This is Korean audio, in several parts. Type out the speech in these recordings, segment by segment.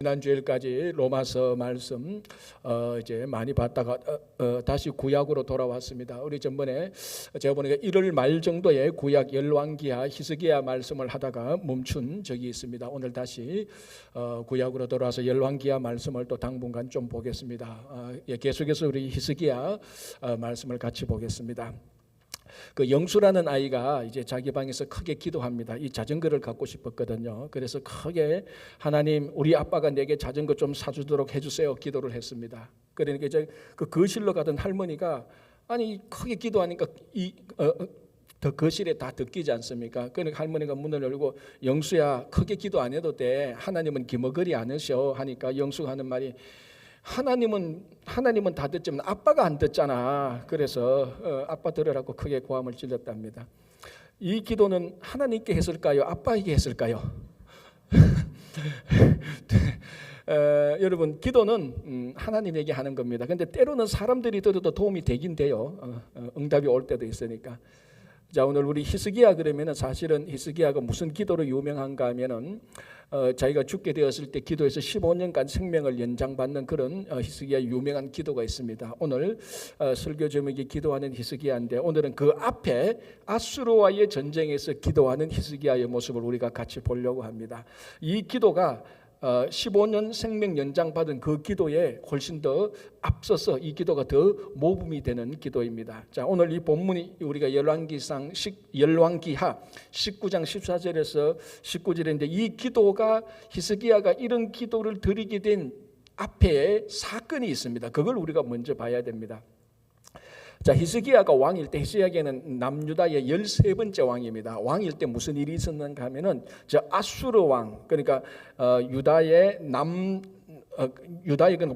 지난주일까지 로마서 말씀 이제 많이 봤다가 다시 구약으로 돌아왔습니다. 우리 전번에 제가 보니까 1월 말 정도에 구약 열왕기하 히스기야 말씀을 하다가 멈춘 적이 있습니다. 오늘 다시 구약으로 돌아와서 열왕기하 말씀을 또 당분간 좀 보겠습니다. 계속해서 우리 히스기야 말씀을 같이 보겠습니다. 그 영수라는 아이가 이제 자기 방에서 크게 기도합니다. 이 자전거를 갖고 싶었거든요. 그래서 크게 하나님, 우리 아빠가 내게 자전거 좀 사주도록 해주세요 기도를 했습니다. 그러니까 이제 그 거실로 가던 할머니가 아니 크게 기도하니까 더 거실에 다 듣기지 않습니까? 그러니까 할머니가 문을 열고 영수야 크게 기도 안 해도 돼. 하나님은 기머거리 않으셔 하니까 영수가 하는 말이 하나님은 다 듣지만 아빠가 안 듣잖아. 그래서 아빠 들으라고 크게 고함을 질렀답니다. 이 기도는 하나님께 했을까요? 아빠에게 했을까요? 여러분, 기도는 하나님에게 하는 겁니다. 근데 때로는 사람들이 들어도 도움이 되긴 돼요. 응답이 올 때도 있으니까. 자, 오늘 우리 히스기야 그러면은 사실은 히스기야가 무슨 기도로 유명한가 하면은 자기가 죽게 되었을 때 기도해서 15년간 생명을 연장받는 그런 히스기야 유명한 기도가 있습니다. 오늘 설교 제목이 기도하는 히스기야인데 오늘은 그 앞에 아수르와의 전쟁에서 기도하는 히스기야의 모습을 우리가 같이 보려고 합니다. 이 기도가 15년 생명 연장받은 그 기도에 훨씬 더 앞서서 이 기도가 더 모범이 되는 기도입니다. 자, 오늘 이 본문이 우리가 열왕기하 19장 14절에서 19절인데 이 기도가 히스기야가 이런 기도를 드리게 된 앞에 사건이 있습니다. 그걸 우리가 먼저 봐야 됩니다. 자, 히스기야가 왕일 때, 히스기야는 남유다의 13번째 왕입니다. 왕일 때 무슨 일이 있었는가 하면은 아수르 왕, 그러니까 유다의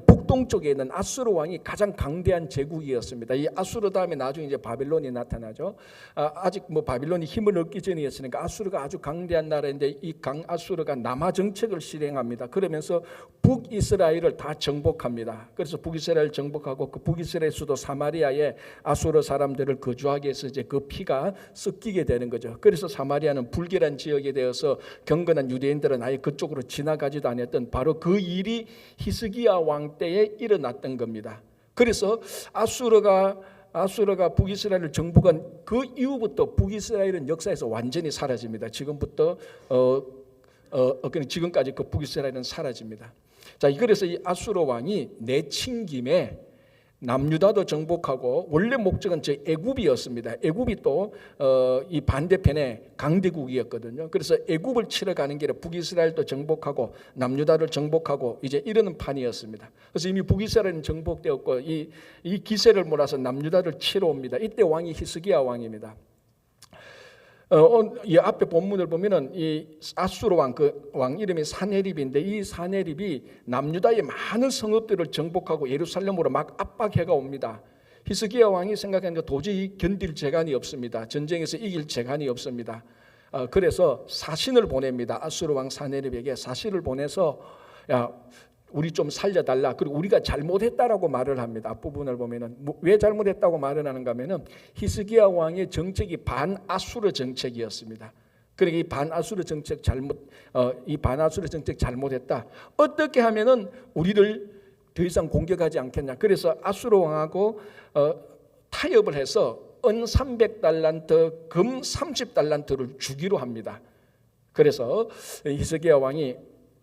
북동쪽에 있는 아수르 왕이 가장 강대한 제국이었습니다. 이 아수르 다음에 나중에 이제 바빌론이 나타나죠. 아직 뭐 바빌론이 힘을 얻기 전이었으니까 아수르가 아주 강대한 나라인데 이 아수르가 남하 정책을 실행합니다. 그러면서 북이스라엘을 다 정복합니다. 그래서 북이스라엘 정복하고 그 북이스라엘 수도 사마리아에 아수르 사람들을 거주하게 해서 이제 그 피가 섞이게 되는 거죠. 그래서 사마리아는 불결한 지역에 대해서 경건한 유대인들은 아예 그쪽으로 지나가지도 않았던 바로 그 일이 히스기야 왕 때에 일어났던 겁니다. 그래서 아수르가 북이스라엘을 정복한 그 이후부터 북이스라엘은 역사에서 완전히 사라집니다. 지금부터 지금까지 그 북이스라엘은 사라집니다. 자, 그래서 이 아수르 왕이 내친 김에 남유다도 정복하고 원래 목적은 애굽이었습니다. 애굽이 또 이 반대편에 강대국이었거든요. 그래서 애굽을 치러 가는 길에 북이스라엘도 정복하고 남유다를 정복하고 이제 이러는 판이었습니다. 그래서 이미 북이스라엘은 정복되었고 이 기세를 몰아서 남유다를 치러 옵니다. 이때 왕이 히스기야 왕입니다. 이 앞에 본문을 보면은 이 아수르 왕, 그 왕 이름이 사네립인데 이 사네립이 남유다의 많은 성읍들을 정복하고 예루살렘으로 막 압박해가 옵니다. 히스기야 왕이 생각하니까 도저히 견딜 재간이 없습니다. 전쟁에서 이길 재간이 없습니다. 그래서 사신을 보냅니다. 아수르 왕 사네립에게 사신을 보내서 야, 우리 좀 살려달라. 그리고 우리가 잘못했다라고 말을 합니다. 앞부분을 보면은 왜 잘못했다고 말을 하는가 하면은 히스기야 왕의 정책이 반아수르 정책이었습니다. 그러니까 이 반아수르 정책 잘못했다. 어떻게 하면은 우리를 더 이상 공격하지 않겠냐. 그래서 아수르 왕하고 타협을 해서 은 300달란트, 금 30달란트를 주기로 합니다. 그래서 히스기야 왕이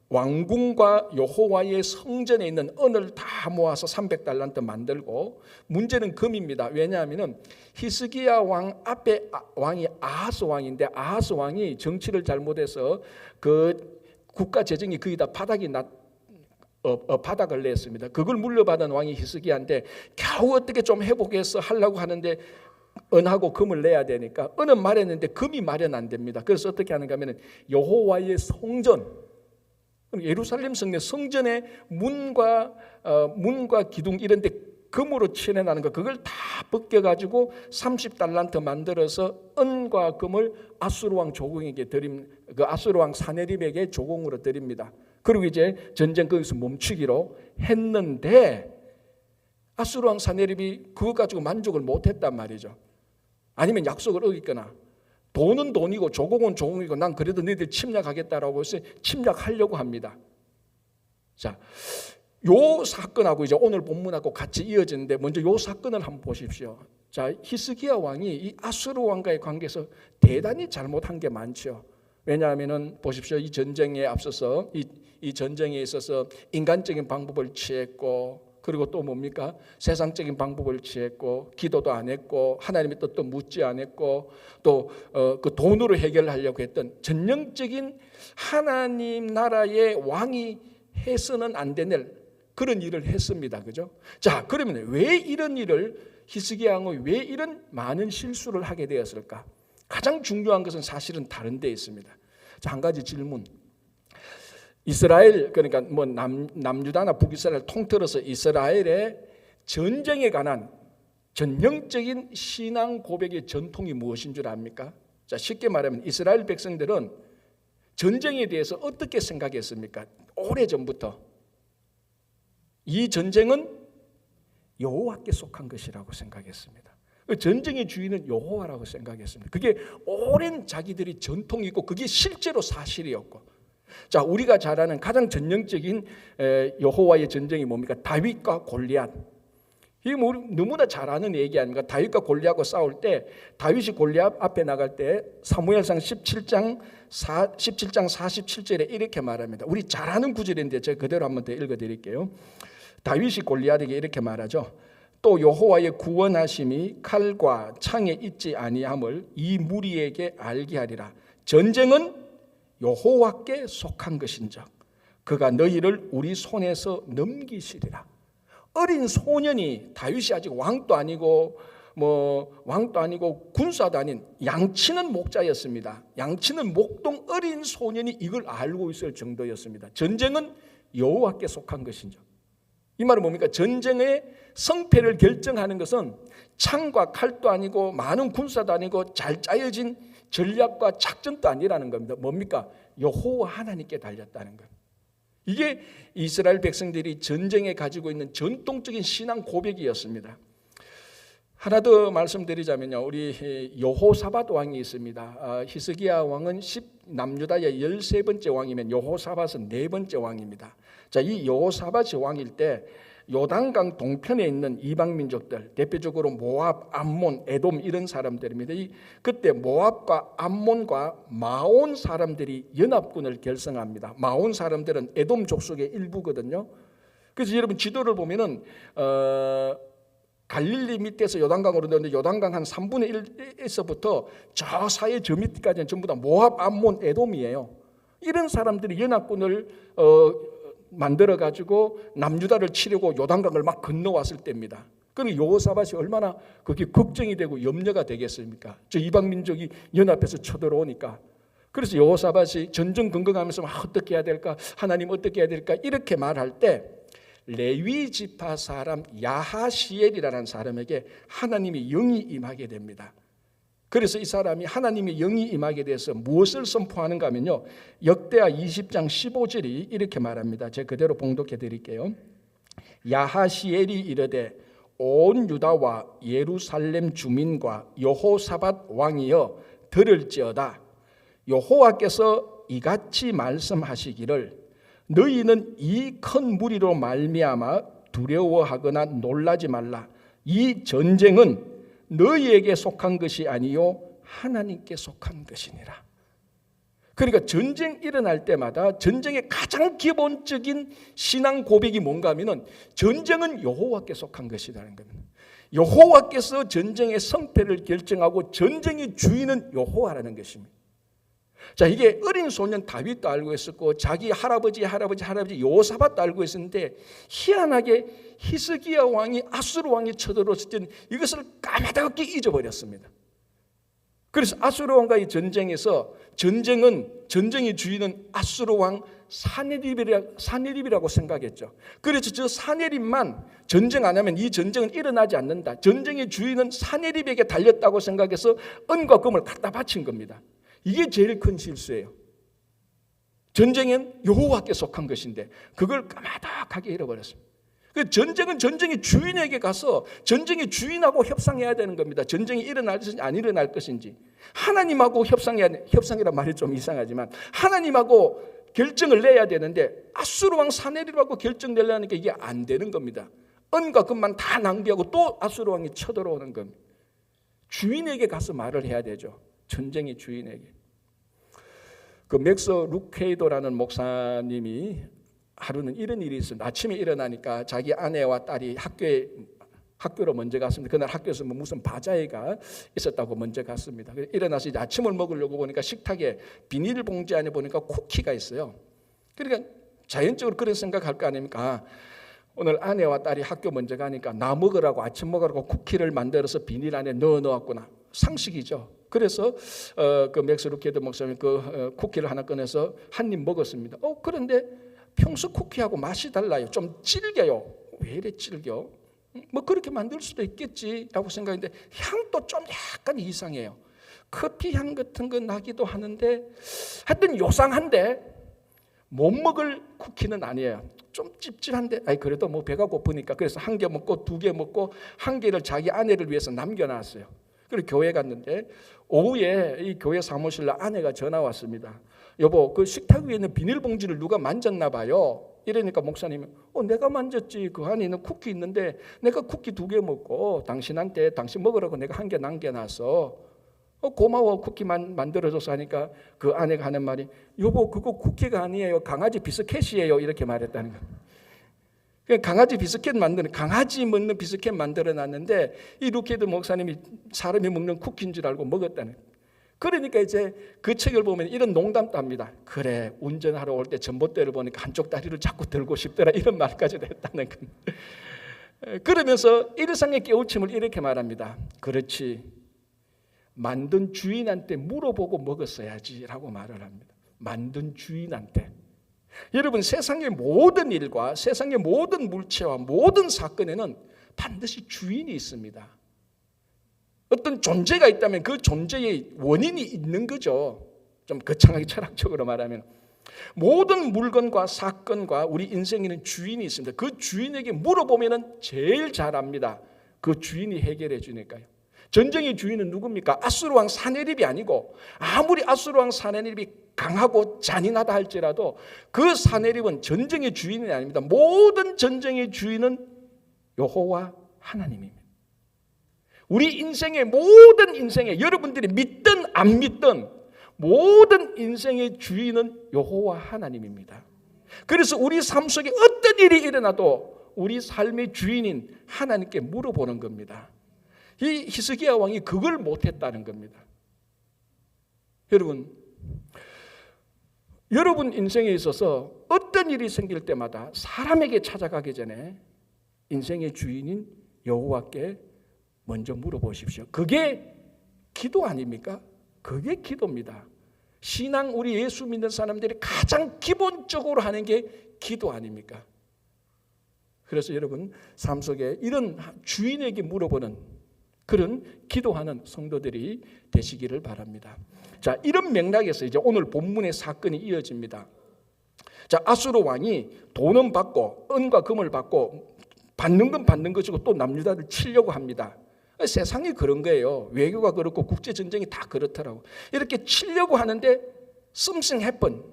왕궁과 여호와의 성전에 있는 은을 다 모아서 300달란트 만들고, 문제는 금입니다. 왜냐하면 히스기야 왕 앞에 왕이 아하스 왕인데 아하스 왕이 정치를 잘못해서 그 국가 재정이 거의 다 바닥을 냈습니다. 그걸 물려받은 왕이 히스기야인데 겨우 어떻게 좀 회복해서 하려고 하는데 은하고 금을 내야 되니까 은은 마련했는데 금이 마련 안 됩니다. 그래서 어떻게 하는가 하면 여호와의 성전, 예루살렘 성전의 문과 기둥 이런 데 금으로 칠해나는 거 그걸 다 벗겨가지고 30달란트 만들어서 은과 금을 아수르 왕 조공에게 그 아수르 왕 사네립에게 조공으로 드립니다. 그리고 이제 전쟁 거기서 멈추기로 했는데 아수르 왕 사네립이 그거 가지고 만족을 못했단 말이죠. 아니면 약속을 어겼거나 돈은 돈이고 조공은 조공이고 난 그래도 너희들 침략하겠다라고 해서 침략하려고 합니다. 자, 요 사건하고 이제 오늘 본문하고 같이 이어지는데 먼저 요 사건을 한번 보십시오. 자, 히스기야 왕이 이 아수르 왕과의 관계에서 대단히 잘못한 게 많죠. 왜냐하면은 보십시오. 이 전쟁에 앞서서 이 전쟁에 있어서 인간적인 방법을 취했고, 그리고 또 뭡니까? 세상적인 방법을 취했고, 기도도 안 했고, 하나님의 뜻도 묻지 않았고, 또 그 돈으로 해결하려고 했던 전형적인 하나님 나라의 왕이 해서는 안 되는 그런 일을 했습니다. 그죠? 자, 그러면 왜 이런 일을 히스기야 왕이 왜 이런 많은 실수를 하게 되었을까? 가장 중요한 것은 사실은 다른 데 있습니다. 자, 한 가지 질문. 이스라엘, 그러니까 뭐 남유다나 북이스라엘 통틀어서 이스라엘의 전쟁에 관한 전형적인 신앙 고백의 전통이 무엇인 줄 압니까? 자, 쉽게 말하면 이스라엘 백성들은 전쟁에 대해서 어떻게 생각했습니까? 오래전부터 이 전쟁은 여호와께 속한 것이라고 생각했습니다. 전쟁의 주인은 여호와라고 생각했습니다. 그게 오랜 자기들이 전통이 있고 그게 실제로 사실이었고, 자, 우리가 잘 아는 가장 전형적인 여호와의 전쟁이 뭡니까? 다윗과 골리앗. 이게 뭐 너무나 잘 아는 얘기 아닙니까? 다윗과 골리앗과 싸울 때 다윗이 골리앗 앞에 나갈 때 사무엘상 17장 47절에 이렇게 말합니다. 우리 잘 아는 구절인데 제가 그대로 한번 더 읽어드릴게요. 다윗이 골리앗에게 이렇게 말하죠. 또 여호와의 구원하심이 칼과 창에 있지 아니함을 이 무리에게 알게 하리라. 전쟁은 여호와께 속한 것인즉 그가 너희를 우리 손에서 넘기시리라. 어린 소년이, 다윗이 아직 왕도 아니고 군사도 아닌 양치는 목자였습니다. 양치는 목동 어린 소년이 이걸 알고 있을 정도였습니다. 전쟁은 여호와께 속한 것인즉. 이 말은 뭡니까? 전쟁의 성패를 결정하는 것은 창과 칼도 아니고 많은 군사도 아니고 잘 짜여진 전략과 작전도 아니라는 겁니다. 뭡니까? 여호와 하나님께 달렸다는 것. 이게 이스라엘 백성들이 전쟁에 가지고 있는 전통적인 신앙 고백이었습니다. 하나 더 말씀드리자면요, 우리 여호사밧 왕이 있습니다. 히스기야 왕은 남유다의 13번째 왕이면 여호사밧은 4번째 왕입니다. 자, 이 여호사밧이 왕일 때 요단강 동편에 있는 이방 민족들, 대표적으로 모압, 암몬, 에돔 이런 사람들입니다. 그때 모압과 암몬과 마온 사람들이 연합군을 결성합니다. 마온 사람들은 에돔 족속의 일부거든요. 그래서 여러분 지도를 보면은 갈릴리 밑에서 요단강으로 내려오는데 요단강 한 3분의 1에서부터 저 사이 저 밑까지는 전부 다 모압, 암몬, 에돔이에요. 이런 사람들이 연합군을 만들어 가지고 남유다를 치려고 요단강을 막 건너왔을 때입니다. 그럼 여호사밧이 얼마나 그게 걱정이 되고 염려가 되겠습니까? 저 이방 민족이 연합해서 쳐들어오니까. 그래서 여호사밧이 전전긍긍하면서 어떻게 해야 될까? 하나님 어떻게 해야 될까? 이렇게 말할 때 레위 지파 사람 야하시엘이라는 사람에게 하나님의 영이 임하게 됩니다. 그래서 이 사람이 하나님의 영이 임하게 돼서 무엇을 선포하는가 하면요, 역대하 20장 15절이 이렇게 말합니다. 제가 그대로 봉독해 드릴게요. 야하시엘이 이르되 온 유다와 예루살렘 주민과 여호사밧 왕이여 들을지어다. 여호와께서 이같이 말씀하시기를 너희는 이 큰 무리로 말미암아 두려워하거나 놀라지 말라. 이 전쟁은 너희에게 속한 것이 아니요 하나님께 속한 것이니라. 그러니까 전쟁 일어날 때마다 전쟁의 가장 기본적인 신앙 고백이 뭔가 하면은 전쟁은 여호와께 속한 것이라는 겁니다. 여호와께서 전쟁의 성패를 결정하고 전쟁의 주인은 여호와라는 것입니다. 자, 이게 어린 소년 다윗도 알고 있었고 자기 할아버지 여호사밧도 알고 있었는데 희한하게 히스기야 왕이 아수르 왕이 쳐들어왔을 때는 이것을 까마득히 잊어버렸습니다. 그래서 아수르 왕과의 전쟁에서 전쟁의 주인은 아수르 왕 사네립이라고 생각했죠. 그래서 저 사네립만 전쟁 안 하면 이 전쟁은 일어나지 않는다. 전쟁의 주인은 사네립에게 달렸다고 생각해서 은과 금을 갖다 바친 겁니다. 이게 제일 큰 실수예요. 전쟁은 여호와께 속한 것인데 그걸 까마득하게 잃어버렸습니다. 전쟁은 전쟁의 주인에게 가서 전쟁의 주인하고 협상해야 되는 겁니다. 전쟁이 일어날 것인지 안 일어날 것인지 하나님하고 협상이란 말이 좀 이상하지만 하나님하고 결정을 내야 되는데 아수르 왕 사네립하고 결정 내려니까 이게 안 되는 겁니다. 은과 금만 다 낭비하고 또 아수르 왕이 쳐들어오는 겁니다. 주인에게 가서 말을 해야 되죠. 전쟁의 주인에게. 그 맥스 루케이도라는 목사님이 하루는 이런 일이 있습니다. 아침에 일어나니까 자기 아내와 딸이 학교로 먼저 갔습니다. 그날 학교에서 무슨 바자회가 있었다고 먼저 갔습니다. 일어나서 이제 아침을 먹으려고 보니까 식탁에 비닐봉지 안에 보니까 쿠키가 있어요. 그러니까 자연적으로 그런 생각할 거 아닙니까? 오늘 아내와 딸이 학교 먼저 가니까 나 먹으라고 아침 먹으라고 쿠키를 만들어서 비닐 안에 넣어놨구나. 상식이죠. 그래서 그 맥스 루케이도 목사님 그 쿠키를 하나 꺼내서 한 입 먹었습니다. 그런데 평소 쿠키하고 맛이 달라요. 좀 질겨요. 왜 이래 질겨? 뭐 그렇게 만들 수도 있겠지라고 생각했는데 향도 좀 약간 이상해요. 커피 향 같은 거 나기도 하는데 하여튼 요상한데 못 먹을 쿠키는 아니에요. 좀 찝찝한데 그래도 뭐 배가 고프니까 그래서 한 개 먹고 두 개 먹고 한 개를 자기 아내를 위해서 남겨놨어요. 그리고 교회 갔는데 오후에 이 교회 사무실로 아내가 전화 왔습니다. 여보, 그 식탁 위에 있는 비닐봉지를 누가 만졌나 봐요. 이러니까 목사님이 내가 만졌지. 그 안에 있는 쿠키 있는데 내가 쿠키 2개 먹고 당신한테 당신 먹으라고 내가 1개 남겨놨어. 고마워 쿠키만 만들어줘서 하니까 그 아내가 하는 말이 여보 그거 쿠키가 아니에요. 강아지 비스켓이에요. 이렇게 말했다는 거예요. 강아지 비스켓 강아지 먹는 비스켓 만들어놨는데 이 루케이드 목사님이 사람이 먹는 쿠키인 줄 알고 먹었다는 거예요. 그러니까 이제 그 책을 보면 이런 농담도 합니다. 그래 운전하러 올 때 전봇대를 보니까 한쪽 다리를 자꾸 들고 싶더라 이런 말까지도 했다는 겁니다. 그러면서 일상의 깨우침을 이렇게 말합니다. 그렇지 만든 주인한테 물어보고 먹었어야지 라고 말을 합니다. 만든 주인한테. 여러분 세상의 모든 일과 세상의 모든 물체와 모든 사건에는 반드시 주인이 있습니다. 어떤 존재가 있다면 그 존재의 원인이 있는 거죠. 좀 거창하게 철학적으로 말하면 모든 물건과 사건과 우리 인생에는 주인이 있습니다. 그 주인에게 물어보면 제일 잘 압니다. 그 주인이 해결해 주니까요. 전쟁의 주인은 누굽니까? 아수르 왕 사네립이 아니고 아무리 아수르 왕 사네립이 강하고 잔인하다 할지라도 그 사네립은 전쟁의 주인이 아닙니다. 모든 전쟁의 주인은 여호와 하나님입니다. 우리 인생의 모든 인생에 여러분들이 믿든 안 믿든 모든 인생의 주인은 여호와 하나님입니다. 그래서 우리 삶 속에 어떤 일이 일어나도 우리 삶의 주인인 하나님께 물어보는 겁니다. 이 히스기야 왕이 그걸 못했다는 겁니다. 여러분 인생에 있어서 어떤 일이 생길 때마다 사람에게 찾아가기 전에 인생의 주인인 여호와께 먼저 물어보십시오. 그게 기도 아닙니까? 그게 기도입니다. 신앙 우리 예수 믿는 사람들이 가장 기본적으로 하는 게 기도 아닙니까? 그래서 여러분 삶 속에 이런 주인에게 물어보는 그런 기도하는 성도들이 되시기를 바랍니다. 자, 이런 맥락에서 이제 오늘 본문의 사건이 이어집니다. 자, 아수르 왕이 돈은 받고 은과 금을 받고 받는 건 받는 것이고 또 남유다를 치려고 합니다. 세상이 그런 거예요. 외교가 그렇고 국제전쟁이 다 그렇더라고. 이렇게 치려고 하는데 something happened.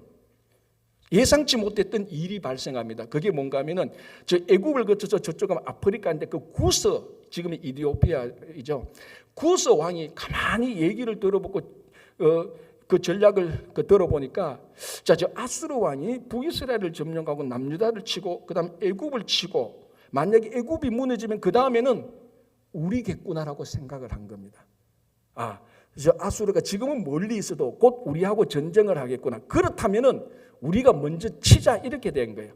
예상치 못했던 일이 발생합니다. 그게 뭔가 하면은 저 애국을 거쳐서 저쪽은 아프리카인데 그 구스, 지금의 이디오피아이죠. 구스 왕이 가만히 얘기를 들어보고 그 전략을 들어보니까 자, 저 아수르 왕이 북이스라엘을 점령하고 남유다를 치고 그다음 애국을 치고 만약에 애국이 무너지면 그 다음에는 우리겠구나라고 생각을 한 겁니다. 저 아수르가 지금은 멀리 있어도 곧 우리하고 전쟁을 하겠구나. 그렇다면은 우리가 먼저 치자 이렇게 된 거예요.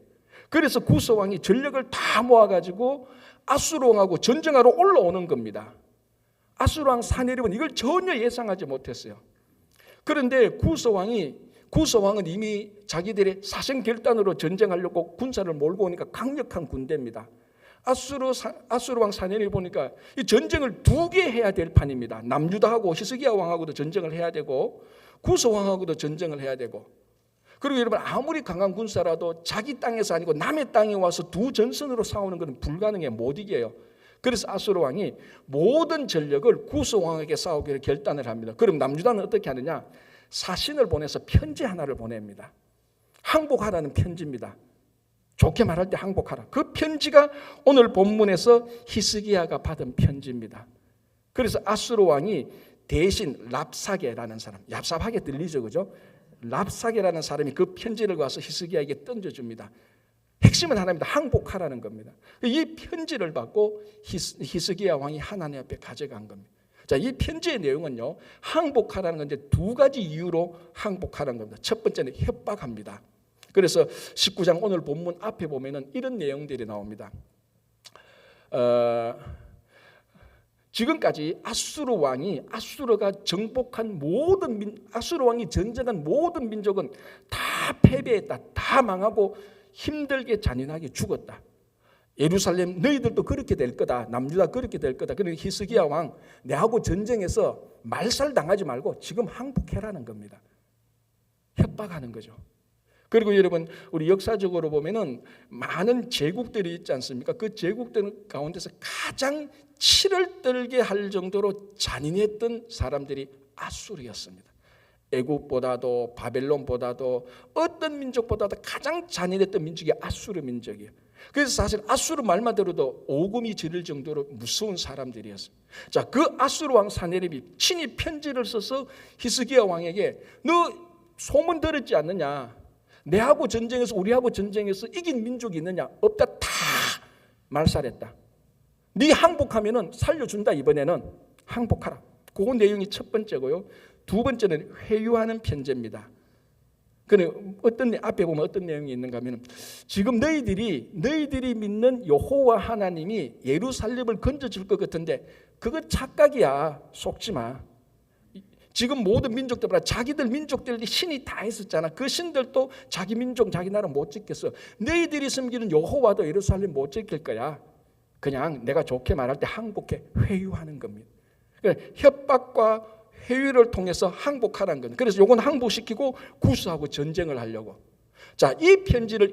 그래서 구스 왕이 전력을 다 모아가지고 아수르 왕하고 전쟁하러 올라오는 겁니다. 아수르 왕 사네립은 이걸 전혀 예상하지 못했어요. 그런데 구스 왕은 이미 자기들의 사생결단으로 전쟁하려고 군사를 몰고 오니까 강력한 군대입니다. 아수르 왕 사네립 보니까 이 전쟁을 2개 해야 될 판입니다. 남유다하고 히스기야 왕하고도 전쟁을 해야 되고 구스 왕하고도 전쟁을 해야 되고 그리고 여러분 아무리 강한 군사라도 자기 땅에서 아니고 남의 땅에 와서 두 전선으로 싸우는 것은 불가능해 못 이겨요. 그래서 아수르 왕이 모든 전력을 구스 왕에게 싸우기를 결단을 합니다. 그럼 남유다는 어떻게 하느냐? 사신을 보내서 편지 하나를 보냅니다. 항복하라는 편지입니다. 좋게 말할 때 항복하라. 그 편지가 오늘 본문에서 히스기야가 받은 편지입니다. 그래서 아수르 왕이 대신 랍사게라는 사람, 얍삽하게 들리죠, 그죠? 랍사게라는 사람이 그 편지를 가서 히스기야에게 던져줍니다. 핵심은 하나입니다. 항복하라는 겁니다. 이 편지를 받고 히스기야 왕이 하나님 앞에 가져간 겁니다. 자, 이 편지의 내용은요, 항복하라는 건데 두 가지 이유로 항복하라는 겁니다. 첫 번째는 협박합니다. 그래서 19장 오늘 본문 앞에 보면은 이런 내용들이 나옵니다. 지금까지 아수르 왕이 전쟁한 모든 민족은 다 패배했다, 다 망하고 힘들게 잔인하게 죽었다. 예루살렘 너희들도 그렇게 될 거다. 남유다 그렇게 될 거다. 그러니까 히스기야 왕 내하고 전쟁해서 말살당하지 말고 지금 항복해라는 겁니다. 협박하는 거죠. 그리고 여러분 우리 역사적으로 보면은 많은 제국들이 있지 않습니까? 그 제국들 가운데서 가장 치를 떨게 할 정도로 잔인했던 사람들이 아수르였습니다. 애국보다도 바벨론보다도 어떤 민족보다도 가장 잔인했던 민족이 아수르 민족이에요. 그래서 사실 아수르 말만 들어도 오금이 지를 정도로 무서운 사람들이었어요. 자, 그 아수르 왕 사네립이 친히 편지를 써서 히스기야 왕에게 너 소문 들었지 않느냐? 내하고 전쟁에서 우리하고 전쟁에서 이긴 민족이 있느냐? 없다. 다 말살했다. 네 항복하면은 살려준다. 이번에는 항복하라. 그 내용이 첫 번째고요. 두 번째는 회유하는 편지입니다. 그는 앞에 보면 어떤 내용이 있는가 하면 지금 너희들이 믿는 여호와 하나님이 예루살렘을 건져줄 것 같은데 그거 착각이야. 속지 마. 지금 모든 민족들보다 자기들 민족들이 신이 다 있었잖아. 그 신들도 자기 민족 자기 나라 못 지켰어. 너희들이 섬기는 여호와도 예루살렘 못 지킬 거야. 그냥 내가 좋게 말할 때 항복해. 회유하는 겁니다. 그러니까 협박과 회유를 통해서 항복하라는 겁니다. 그래서 요건 항복시키고 구수하고 전쟁을 하려고. 자, 이 편지를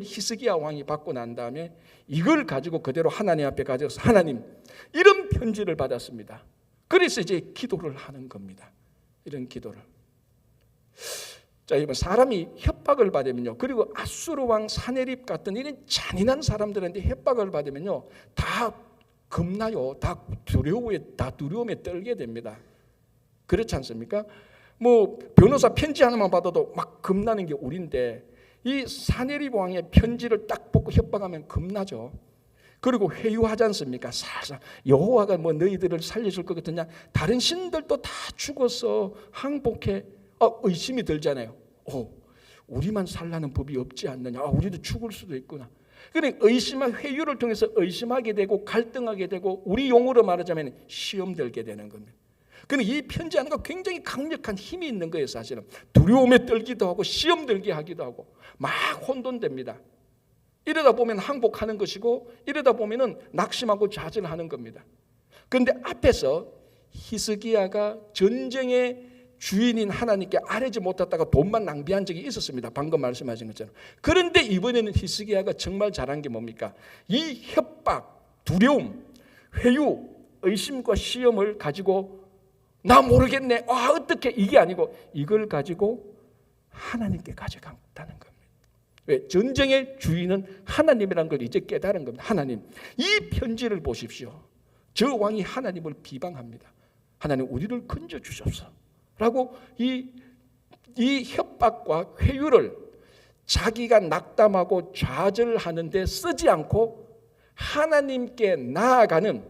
히스기야 왕이 받고 난 다음에 이걸 가지고 그대로 하나님 앞에 가져서 하나님 이런 편지를 받았습니다. 그래서 이제 기도를 하는 겁니다. 이런 기도를. 자, 이번 사람이 협박을 받으면요. 그리고 아수르 왕 사네립 같은 이런 잔인한 사람들한테 협박을 받으면요. 다 겁나요. 다 두려움에 떨게 됩니다. 그렇지 않습니까? 뭐 변호사 편지 하나만 받아도 막 겁나는 게 우리인데 이 사네립 왕의 편지를 딱 보고 협박하면 겁나죠. 그리고 회유하지 않습니까? 살살 여호와가 뭐 너희들을 살려줄 것 같으냐? 다른 신들도 다 죽어서 항복해. 의심이 들잖아요. 우리만 살라는 법이 없지 않느냐? 우리도 죽을 수도 있구나. 그러니까 의심과 회유를 통해서 의심하게 되고 갈등하게 되고 우리 용어로 말하자면 시험 들게 되는 겁니다. 그러니까 이 편지 하나가 굉장히 강력한 힘이 있는 거예요. 사실은 두려움에 떨기도 하고 시험 들게 하기도 하고 막 혼돈됩니다. 이러다 보면 항복하는 것이고 이러다 보면은 낙심하고 좌절하는 겁니다. 그런데 앞에서 히스기야가 전쟁의 주인인 하나님께 아뢰지 못했다가 돈만 낭비한 적이 있었습니다. 방금 말씀하신 것처럼. 그런데 이번에는 히스기야가 정말 잘한 게 뭡니까? 이 협박, 두려움, 회유, 의심과 시험을 가지고 나 모르겠네. 어떻게 이게 아니고 이걸 가지고 하나님께 가져갔다는 겁니다. 왜? 전쟁의 주인은 하나님이라는 걸 이제 깨달은 겁니다. 하나님, 이 편지를 보십시오. 저 왕이 하나님을 비방합니다. 하나님 우리를 건져 주십시오. 라고 이 협박과 회유를 자기가 낙담하고 좌절하는데 쓰지 않고 하나님께 나아가는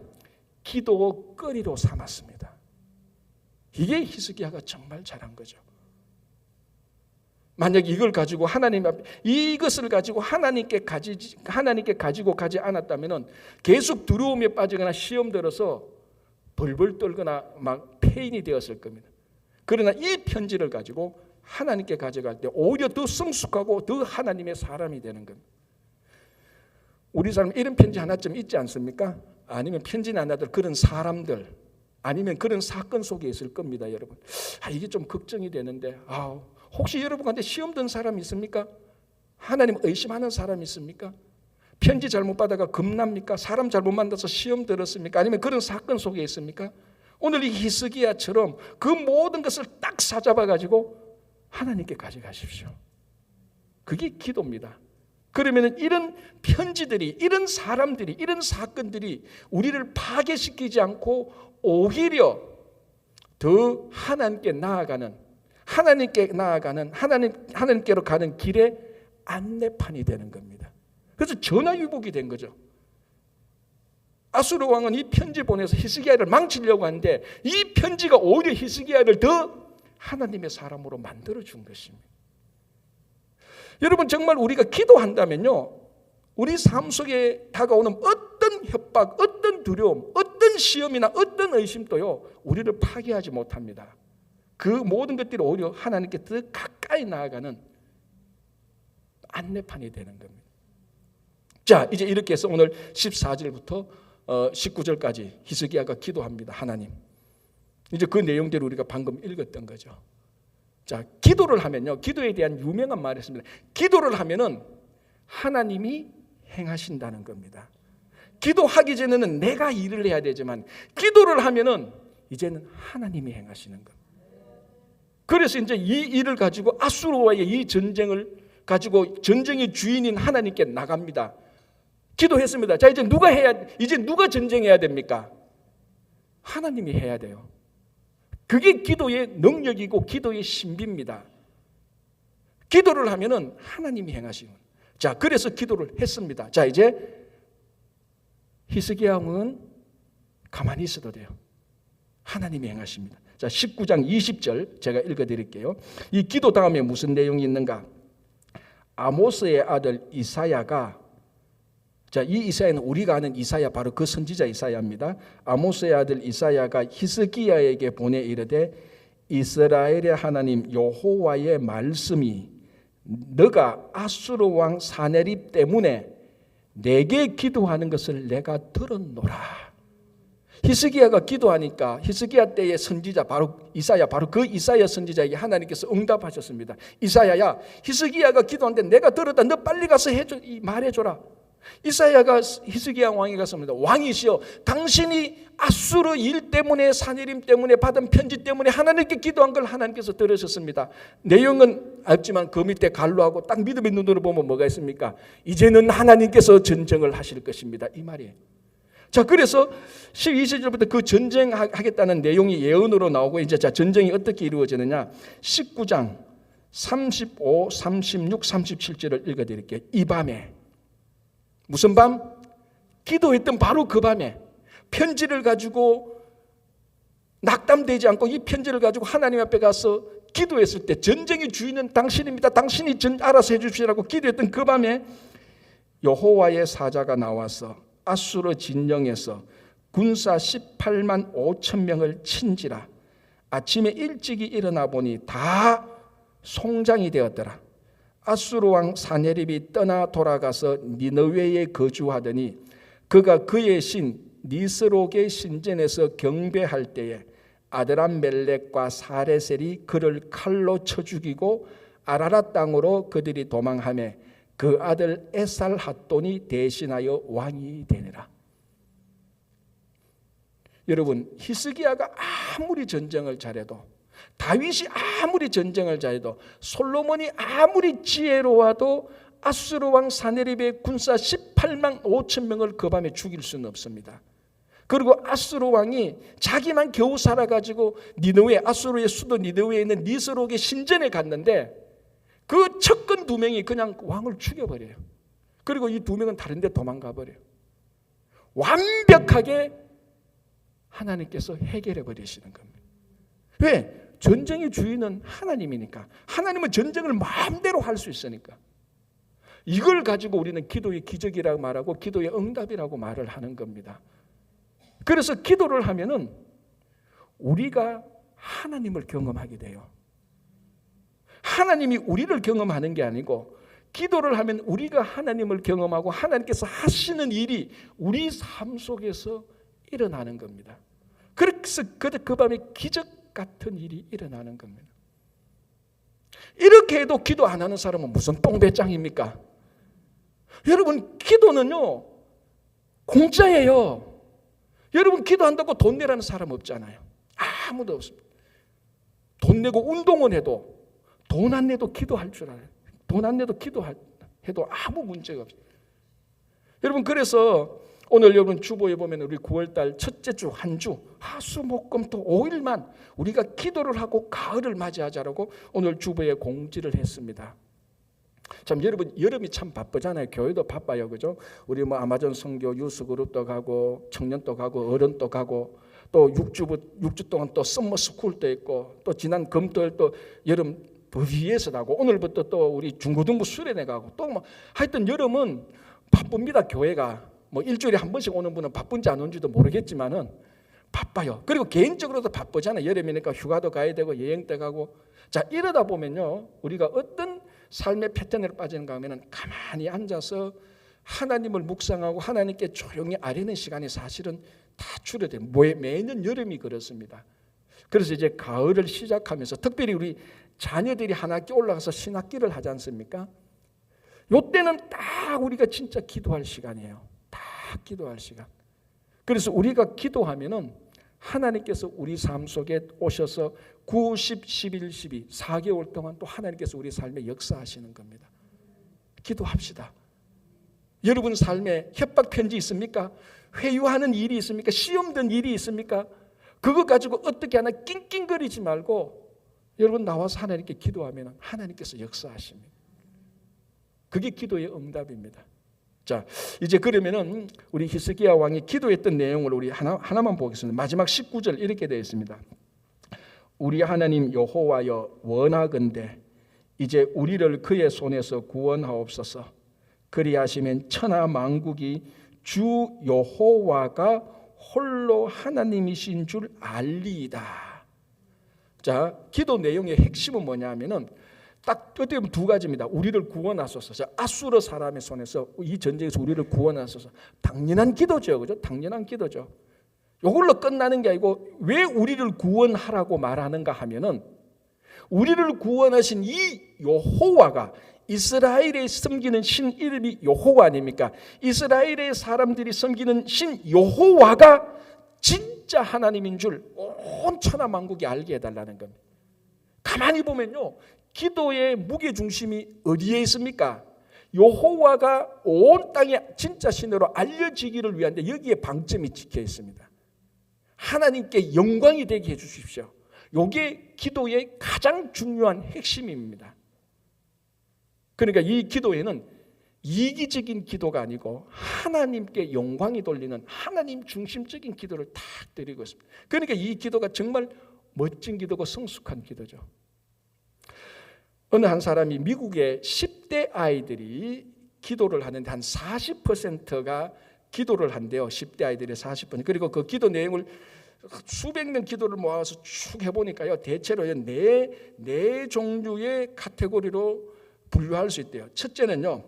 기도 거리로 삼았습니다. 이게 히스기야가 정말 잘한 거죠. 만약 이걸 가지고 이것을 가지고 하나님께 가지고 가지 않았다면은 계속 두려움에 빠지거나 시험 들어서 벌벌 떨거나 막 폐인이 되었을 겁니다. 그러나 이 편지를 가지고 하나님께 가져갈 때 오히려 더 성숙하고 더 하나님의 사람이 되는 겁니다. 우리 사람 이런 편지 하나쯤 있지 않습니까? 아니면 편지는 안 하들 그런 사람들 아니면 그런 사건 속에 있을 겁니다, 여러분. 이게 좀 걱정이 되는데 혹시 여러분한테 시험 든 사람 있습니까? 하나님 의심하는 사람 있습니까? 편지 잘못 받아가 겁납니까? 사람 잘못 만나서 시험 들었습니까? 아니면 그런 사건 속에 있습니까? 오늘 이 히스기야처럼 그 모든 것을 딱 사잡아 가지고 하나님께 가져가십시오. 그게 기도입니다. 그러면 이런 편지들이, 이런 사람들이, 이런 사건들이 우리를 파괴시키지 않고 오히려 더 하나님께 나아가는, 하나님께로 가는 길의 안내판이 되는 겁니다. 그래서 전화위복이 된 거죠. 아수르 왕은 이 편지 보내서 히스기야를 망치려고 하는데 이 편지가 오히려 히스기야를 더 하나님의 사람으로 만들어준 것입니다. 여러분, 정말 우리가 기도한다면요, 우리 삶 속에 다가오는 어떤 협박, 어떤 두려움, 어떤 시험이나 어떤 의심도요, 우리를 파괴하지 못합니다. 그 모든 것들이 오히려 하나님께 더 가까이 나아가는 안내판이 되는 겁니다. 자, 이제 이렇게 해서 오늘 14절부터 19절까지 히스기야가 기도합니다. 하나님, 이제 그 내용대로 우리가 방금 읽었던 거죠. 자, 기도를 하면요, 기도에 대한 유명한 말이 있습니다. 기도를 하면은 하나님이 행하신다는 겁니다. 기도하기 전에는 내가 일을 해야 되지만 기도를 하면은 이제는 하나님이 행하시는 겁니다. 그래서 이제 이 일을 가지고 아수르와의 이 전쟁을 가지고 전쟁의 주인인 하나님께 나갑니다. 기도했습니다. 자, 이제 누가 전쟁해야 됩니까? 하나님이 해야 돼요. 그게 기도의 능력이고 기도의 신비입니다. 기도를 하면은 하나님이 행하시는. 자, 그래서 기도를 했습니다. 자, 이제 히스기야 왕은 가만히 있어도 돼요. 하나님이 행하십니다. 자, 19장 20절 제가 읽어드릴게요. 이 기도 다음에 무슨 내용이 있는가? 아모스의 아들 이사야가, 자, 이 이사야는 우리가 아는 이사야, 바로 그 선지자 이사야입니다. 아모스의 아들 이사야가 히스기야에게 보내 이르되, 이스라엘의 하나님 여호와의 말씀이 너가 아수르 왕 사네립 때문에 내게 기도하는 것을 내가 들었노라. 히스기야가 기도하니까 히스기야 때의 선지자 바로 이사야, 바로 그 이사야 선지자에게 하나님께서 응답하셨습니다. 이사야야, 히스기야가 기도하는데 내가 들었다. 너 빨리 가서 말해줘라. 이사야가 히스기야 왕에게 갔습니다. 왕이시여, 당신이 아수르 일 때문에, 사네립 때문에 받은 편지 때문에 하나님께 기도한 걸 하나님께서 들으셨습니다. 내용은 없지만 그 밑에 갈로하고 딱 믿음의 눈으로 보면 뭐가 있습니까? 이제는 하나님께서 전쟁을 하실 것입니다, 이 말이에요. 자, 그래서 12절부터 그 전쟁하겠다는 내용이 예언으로 나오고, 이제 자, 전쟁이 어떻게 이루어지느냐? 19장 35, 36, 37절을 읽어드릴게요. 이 밤에, 무슨 밤? 기도했던 바로 그 밤에 편지를 가지고 낙담되지 않고 이 편지를 가지고 하나님 앞에 가서 기도했을 때, 전쟁의 주인은 당신입니다, 당신이 알아서 해주시라고 기도했던 그 밤에 여호와의 사자가 나와서 아수르 진영에서 군사 18만 5천 명을 친지라. 아침에 일찍이 일어나 보니 다 송장이 되었더라. 아수르 왕 사네립이 떠나 돌아가서 니느웨에 거주하더니 그가 그의 신 니스록의 신전에서 경배할 때에 아드람멜렉과 사레셀이 그를 칼로 쳐 죽이고 아라랏 땅으로 그들이 도망하며 그 아들 에살핫돈이 대신하여 왕이 되니라. 여러분, 히스기야가 아무리 전쟁을 잘해도, 다윗이 아무리 전쟁을 잘해도, 솔로몬이 아무리 지혜로워도 아수르 왕 사네립의 군사 18만 5천 명을 그 밤에 죽일 수는 없습니다. 그리고 아수르 왕이 자기만 겨우 살아가지고 니느웨, 아수르의 수도 니느웨에 있는 니스록의 신전에 갔는데 그 척근 2명이 그냥 왕을 죽여버려요. 그리고 이 2명은 다른 데 도망가 버려요. 완벽하게 하나님께서 해결해 버리시는 겁니다. 왜? 전쟁의 주인은 하나님이니까. 하나님은 전쟁을 마음대로 할 수 있으니까. 이걸 가지고 우리는 기도의 기적이라고 말하고 기도의 응답이라고 말을 하는 겁니다. 그래서 기도를 하면은 우리가 하나님을 경험하게 돼요. 하나님이 우리를 경험하는 게 아니고, 기도를 하면 우리가 하나님을 경험하고 하나님께서 하시는 일이 우리 삶 속에서 일어나는 겁니다. 그래서 그 밤에 기적 같은 일이 일어나는 겁니다. 이렇게 해도 기도 안 하는 사람은 무슨 똥배짱입니까? 여러분, 기도는요 공짜예요. 여러분, 기도한다고 돈 내라는 사람 없잖아요. 아무도 없습니다. 돈 내고 운동을 해도 돈 안 내도 기도할 줄 알아요. 돈 안 내도 기도해도 아무 문제가 없어요. 여러분, 그래서 오늘 여러분 주보에 보면 우리 9월달 첫째 주 한 주 화수목금토 5일만 우리가 기도를 하고 가을을 맞이하자라고 오늘 주보에 공지를 했습니다. 참 여러분, 여름이 참 바쁘잖아요. 교회도 바빠요, 그죠? 우리 뭐 아마존 선교 유스그룹도 가고 청년도 가고 어른도 가고 또 6주 동안 또 썸머 스쿨도 있고 또 지난 금토일 또 여름 위에서 나고 오늘부터 또 우리 중고등부 수련회 가고 또 뭐 하여튼 여름은 바쁩니다. 교회가 뭐 일주일에 한 번씩 오는 분은 바쁜지 안 오는지도 모르겠지만은 바빠요. 그리고 개인적으로도 바쁘잖아요. 여름이니까 휴가도 가야 되고 여행도 가고. 자, 이러다 보면요, 우리가 어떤 삶의 패턴으로 빠지는가 하면은 가만히 앉아서 하나님을 묵상하고 하나님께 조용히 아뢰는 시간이 사실은 다 줄어들어요. 매년 여름이 그렇습니다. 그래서 이제 가을을 시작하면서 특별히 우리 자녀들이 한 학기 올라가서 신학기를 하지 않습니까? 요때는 딱 우리가 진짜 기도할 시간이에요. 딱 기도할 시간. 그래서 우리가 기도하면은 하나님께서 우리 삶 속에 오셔서 9, 10, 11, 12 4개월 동안 또 하나님께서 우리 삶에 역사하시는 겁니다. 기도합시다. 여러분 삶에 협박 편지 있습니까? 회유하는 일이 있습니까? 시험 든 일이 있습니까? 그거 가지고 어떻게 하나 낑낑거리지 말고 여러분 나와서 하나님께 기도하면 하나님께서 역사하십니다. 그게 기도의 응답입니다. 자, 이제 그러면은 우리 히스기야 왕이 기도했던 내용을 우리 하나만 보겠습니다. 마지막 19절 이렇게 되어 있습니다. 우리 하나님 여호와여, 원하건대 이제 우리를 그의 손에서 구원하옵소서. 그리하시면 천하 만국이 주 여호와가 홀로 하나님이신 줄 알리이다. 자, 기도 내용의 핵심은 뭐냐면은 딱 어떻게 보면 두 가지입니다. 우리를 구원하소서. 자, 아수르 사람의 손에서 이 전쟁에서 우리를 구원하소서. 당연한 기도죠, 그죠? 당연한 기도죠. 이걸로 끝나는 게 아니고 왜 우리를 구원하라고 말하는가 하면은 우리를 구원하신 이 여호와가 이스라엘에 섬기는 신 이름이 여호와 아닙니까? 이스라엘의 사람들이 섬기는 신 여호와가 진짜 하나님인 줄 온 천하 만국이 알게 해달라는 겁니다. 가만히 보면요, 기도의 무게중심이 어디에 있습니까? 여호와가 온 땅에 진짜 신으로 알려지기를 위한데 여기에 방점이 찍혀 있습니다. 하나님께 영광이 되게 해주십시오. 이게 기도의 가장 중요한 핵심입니다. 그러니까 이 기도에는 이기적인 기도가 아니고 하나님께 영광이 돌리는 하나님 중심적인 기도를 탁 드리고 있습니다. 그러니까 이 기도가 정말 멋진 기도고 성숙한 기도죠. 어느 한 사람이 미국의 10대 아이들이 기도를 하는데 한 40%가 기도를 한대요. 10대 아이들의 40%. 그리고 그 기도 내용을 수백 명 기도를 모아서 쭉 해보니까요, 대체로 네 종류의 카테고리로 분류할 수 있대요. 첫째는요,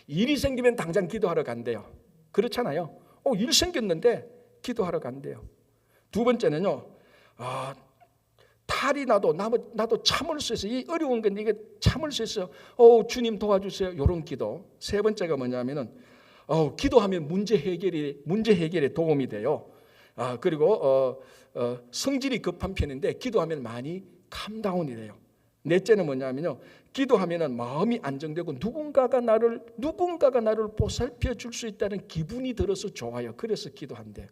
일이 생기면 당장 기도하러 간대요. 그렇잖아요. 일 생겼는데 기도하러 간대요. 두 번째는요, 탈이 나도 참을 수 있어요. 이 어려운 건데 이게 참을 수 있어요. 주님 도와주세요. 이런 기도. 세 번째가 뭐냐면은 기도하면 문제 해결에 도움이 돼요. 그리고 성질이 급한 편인데 기도하면 많이 캄다운이 돼요. 넷째는 뭐냐면요, 기도하면은 마음이 안정되고 누군가가 나를 보살펴 줄 수 있다는 기분이 들어서 좋아요. 그래서 기도한대요.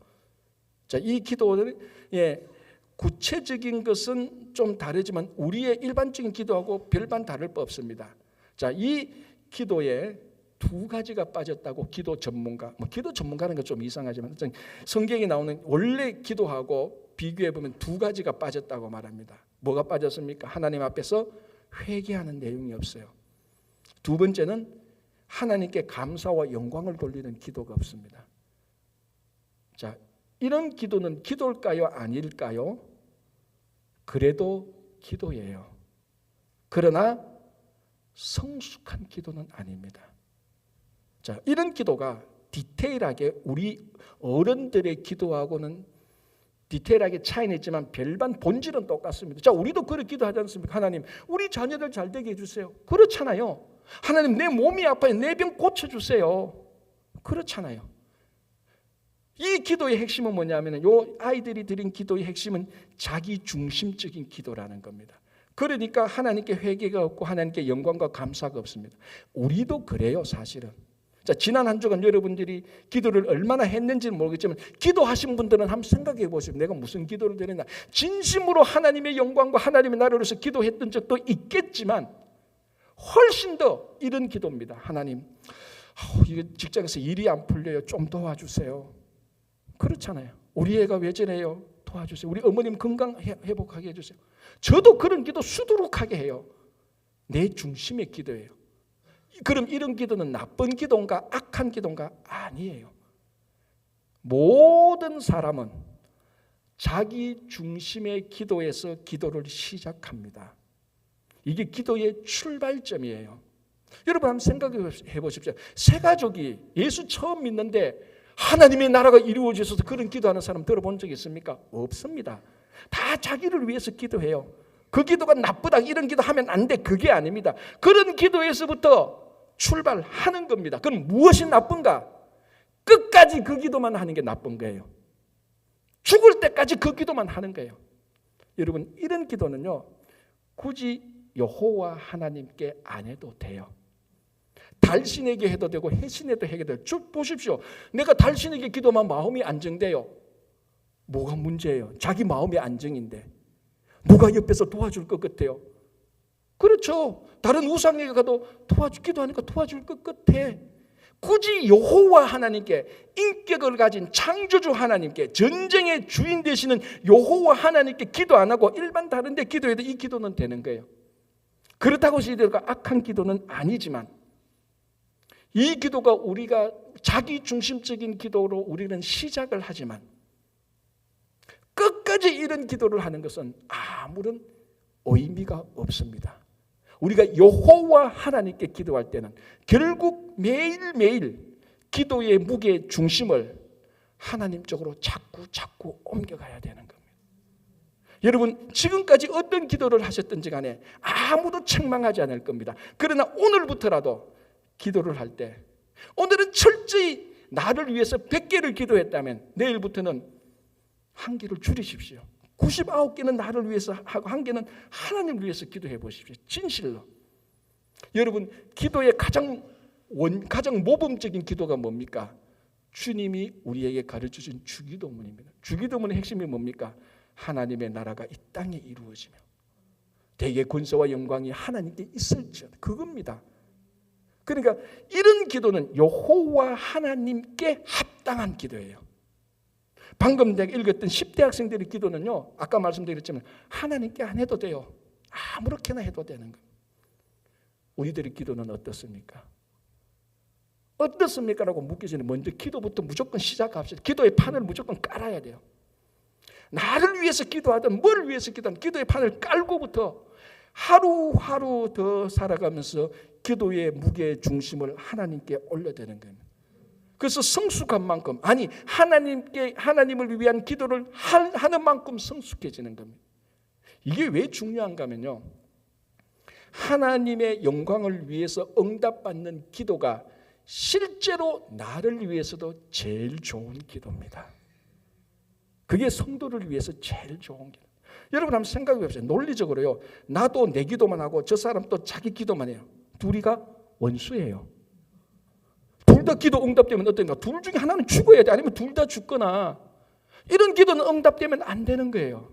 자, 이 기도는 구체적인 것은 좀 다르지만 우리의 일반적인 기도하고 별반 다를 바 없습니다. 자, 이 기도에 두 가지가 빠졌다고 기도 전문가는 건 좀 이상하지만 성경에 나오는 원래 기도하고 비교해 보면 두 가지가 빠졌다고 말합니다. 뭐가 빠졌습니까? 하나님 앞에서 회개하는 내용이 없어요. 두 번째는 하나님께 감사와 영광을 돌리는 기도가 없습니다. 자, 이런 기도는 기도일까요? 아닐까요? 그래도 기도예요. 그러나 성숙한 기도는 아닙니다. 자, 이런 기도가 디테일하게 우리 어른들의 기도하고는 디테일하게 차이는 있지만 별반 본질은 똑같습니다. 자, 우리도 그렇게 기도하지 않습니까? 하나님, 우리 자녀들 잘 되게 해주세요. 그렇잖아요. 하나님, 내 몸이 아파요. 내 병 고쳐주세요. 그렇잖아요. 이 기도의 핵심은 뭐냐면 요 아이들이 드린 기도의 핵심은 자기 중심적인 기도라는 겁니다. 그러니까 하나님께 회개가 없고 하나님께 영광과 감사가 없습니다. 우리도 그래요, 사실은. 자, 지난 한 주간 여러분들이 기도를 얼마나 했는지는 모르겠지만 기도하신 분들은 한번 생각해 보십시오. 내가 무슨 기도를 드렸나. 진심으로 하나님의 영광과 하나님의 나라를 위해서 기도했던 적도 있겠지만 훨씬 더 이런 기도입니다. 하나님, 이게 직장에서 일이 안 풀려요. 좀 도와주세요. 그렇잖아요. 우리 애가 왜 저래요? 도와주세요. 우리 어머님 건강 회복하게 해주세요. 저도 그런 기도 수두룩하게 해요. 내 중심의 기도예요. 그럼 이런 기도는 나쁜 기도인가 악한 기도인가? 아니에요. 모든 사람은 자기 중심의 기도에서 기도를 시작합니다. 이게 기도의 출발점이에요. 여러분 한번 생각해 보십시오. 세 가족이 예수 처음 믿는데 하나님의 나라가 이루어져서 그런 기도하는 사람 들어본 적 있습니까? 없습니다. 다 자기를 위해서 기도해요. 그 기도가 나쁘다 이런 기도하면 안 돼. 그게 아닙니다. 그런 기도에서부터 출발하는 겁니다. 그럼 무엇이 나쁜가? 끝까지 그 기도만 하는 게 나쁜 거예요. 죽을 때까지 그 기도만 하는 거예요. 여러분 이런 기도는요 굳이 여호와 하나님께 안 해도 돼요. 달신에게 해도 되고 해신에도 해도 돼요. 보십시오. 내가 달신에게 기도만 마음이 안정돼요. 뭐가 문제예요? 자기 마음이 안정인데 누가 옆에서 도와줄 것 같아요? 그렇죠. 다른 우상에게 가도 기도하니까 도와줄 것 같아. 굳이 여호와 하나님께, 인격을 가진 창조주 하나님께, 전쟁의 주인 되시는 여호와 하나님께 기도 안 하고 일반 다른 데 기도해도 이 기도는 되는 거예요. 그렇다고 해서 이들과 악한 기도는 아니지만 이 기도가 우리가 자기 중심적인 기도로 우리는 시작을 하지만 끝까지 이런 기도를 하는 것은 아무런 의미가 없습니다. 우리가 여호와 하나님께 기도할 때는 결국 매일매일 기도의 무게 중심을 하나님 쪽으로 자꾸 옮겨가야 되는 겁니다. 여러분 지금까지 어떤 기도를 하셨든지 간에 아무도 책망하지 않을 겁니다. 그러나 오늘부터라도 기도를 할 때 오늘은 철저히 나를 위해서 100개를 기도했다면 내일부터는 한 개를 줄이십시오. 99개는 나를 위해서 하고 한 개는 하나님을 위해서 기도해 보십시오. 진실로. 여러분 기도의 가장 모범적인 기도가 뭡니까? 주님이 우리에게 가르쳐준 주기도문입니다. 주기도문의 핵심이 뭡니까? 하나님의 나라가 이 땅에 이루어지며 대개 권세와 영광이 하나님께 있을지어다. 그겁니다. 그러니까 이런 기도는 여호와 하나님께 합당한 기도예요. 방금 내가 읽었던 10대 학생들의 기도는요, 아까 말씀드렸지만 하나님께 안 해도 돼요. 아무렇게나 해도 되는 거예요. 우리들의 기도는 어떻습니까? 어떻습니까? 라고 묻기 전에 먼저 기도부터 무조건 시작합시다. 기도의 판을 무조건 깔아야 돼요. 나를 위해서 기도하든 뭘 위해서 기도하든 기도의 판을 깔고부터 하루하루 더 살아가면서 기도의 무게 중심을 하나님께 올려드리는 겁니다. 그래서 성숙한 만큼, 아니 하나님을 위한 기도를 하는 만큼 성숙해지는 겁니다. 이게 왜 중요한가 하면요, 하나님의 영광을 위해서 응답받는 기도가 실제로 나를 위해서도 제일 좋은 기도입니다. 그게 성도를 위해서 제일 좋은 기도. 여러분 한번 생각해 보세요. 논리적으로요, 나도 내 기도만 하고 저 사람 또 자기 기도만 해요. 둘이가 원수예요. 둘 다 기도 응답되면 어떤가? 둘 중에 하나는 죽어야 돼. 아니면 둘 다 죽거나. 이런 기도는 응답되면 안 되는 거예요.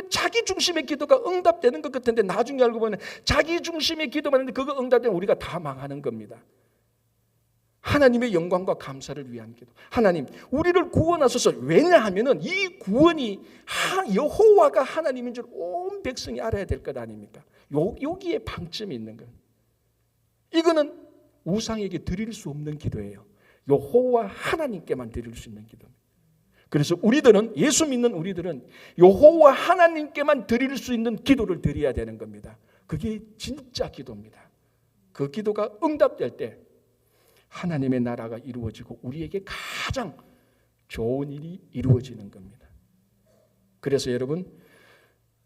자기 중심의 기도가 응답되는 것 같은데 나중에 알고 보면 자기 중심의 기도만 했는데 그거 응답되면 우리가 다 망하는 겁니다. 하나님의 영광과 감사를 위한 기도. 하나님, 우리를 구원하소서. 왜냐하면 이 구원이 여호와가 하나님인 줄 온 백성이 알아야 될 것 아닙니까? 여기에 방점이 있는 거예요. 이거는 우상에게 드릴 수 없는 기도예요. 여호와 하나님께만 드릴 수 있는 기도입니다. 그래서 우리들은, 예수 믿는 우리들은 여호와 하나님께만 드릴 수 있는 기도를 드려야 되는 겁니다. 그게 진짜 기도입니다. 그 기도가 응답될 때 하나님의 나라가 이루어지고 우리에게 가장 좋은 일이 이루어지는 겁니다. 그래서 여러분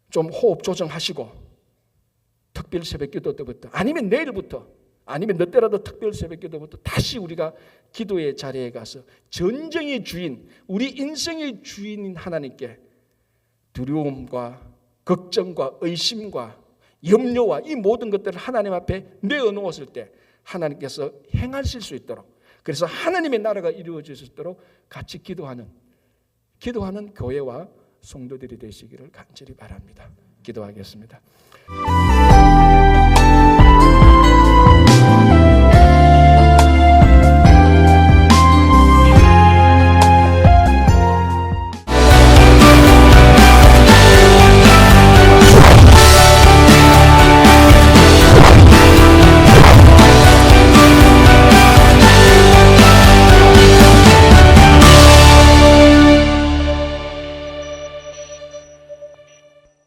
좀 호흡 조정하시고 특별 새벽 기도 때부터, 아니면 내일부터, 아니면 몇 때라도 특별 새벽 기도부터 다시 우리가 기도의 자리에 가서 전쟁의 주인, 우리 인생의 주인인 하나님께 두려움과 걱정과 의심과 염려와 이 모든 것들을 하나님 앞에 내어놓았을 때 하나님께서 행하실 수 있도록, 그래서 하나님의 나라가 이루어질 수 있도록 같이 기도하는 교회와 성도들이 되시기를 간절히 바랍니다. 기도하겠습니다.